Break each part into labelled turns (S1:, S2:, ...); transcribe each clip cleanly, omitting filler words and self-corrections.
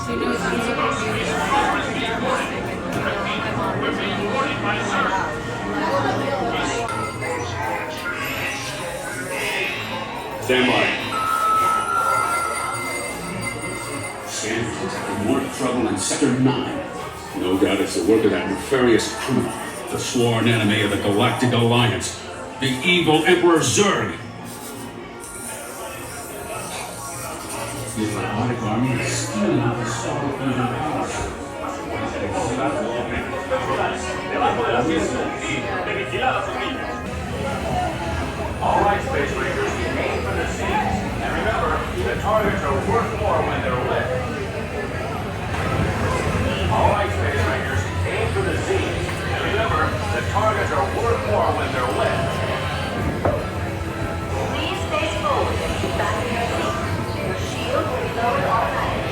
S1: Stand by. Sanders is having more trouble in Sector 9. No doubt it's the work of that nefarious criminal, the sworn enemy of the Galactic Alliance, the evil Emperor Zurg. The robotic army is stealing the soul fusion powers.
S2: All right, Space Rangers, aim for the seams. And remember, the targets are worth more when they're lit. All right, Space Rangers, aim for the seams. And remember, the targets are worth more when they're lit.
S3: Please face forward and keep back in your seat. Your shield will be lowered automatically.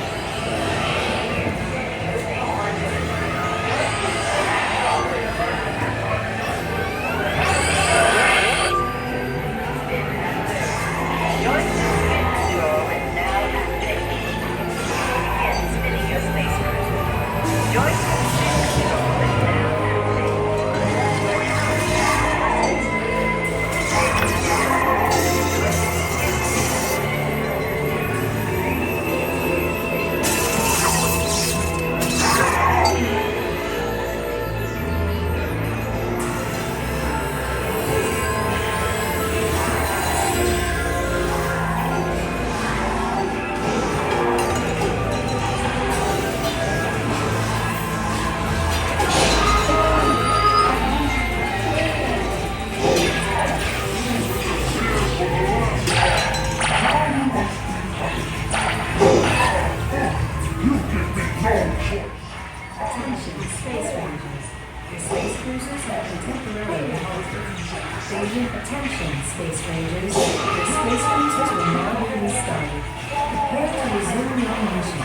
S4: Attention, Space Rangers. Your Space Rangers will now be restarted. Prepare to resume your mission.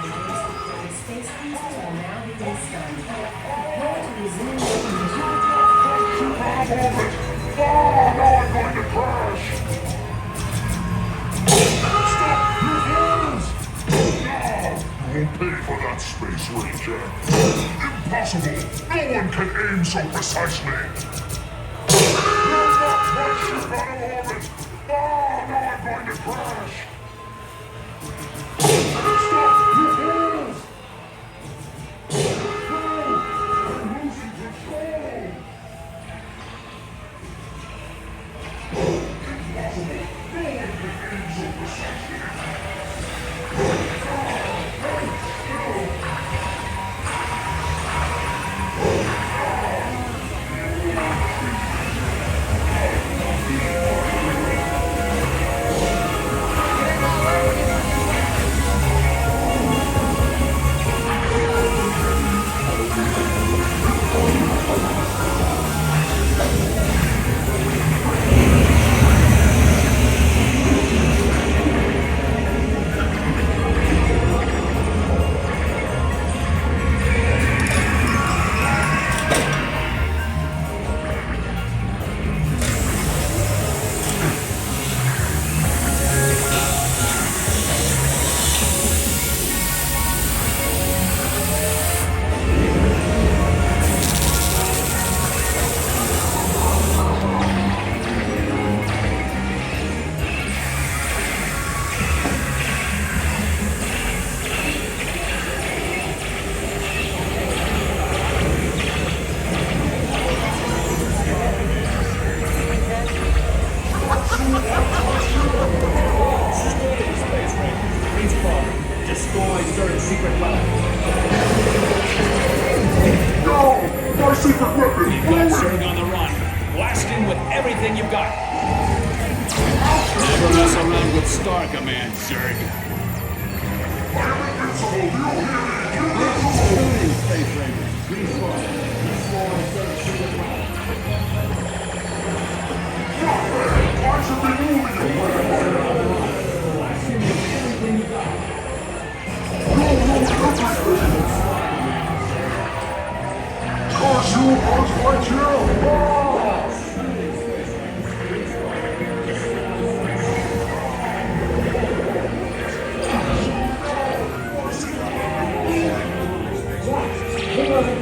S4: Attention, Space Rangers. Your Space Cruisers will now be restarted. Prepare to resume your mission.
S5: Oh, no, I'm going to crash! I won't pay for that, Space Ranger. Impossible! No one can aim so precisely! You're not quite ship out of orbit! Oh, no, I'm going to crash! Stop! You fools! No! I'm losing control! Impossible! No one can aim so precisely!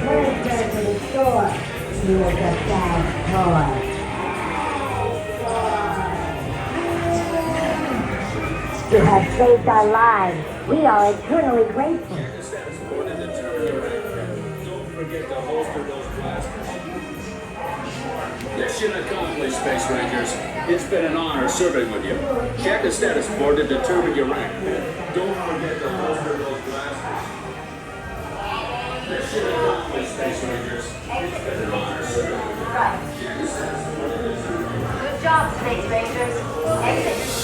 S6: Let's go to the store. Here's a bad toy. You have saved our lives. We are eternally grateful.
S1: Don't forget to holster those blasters. Mission accomplished, Space Rangers. It's been an honor serving with you. Check the status board to determine your rank. Don't forget to holster those blasters. Mission accomplished, Space Rangers. It's been an honor serving with you.
S3: Right.
S1: Check the status board to determine your rank.
S3: Good job, Space Rangers. Exit.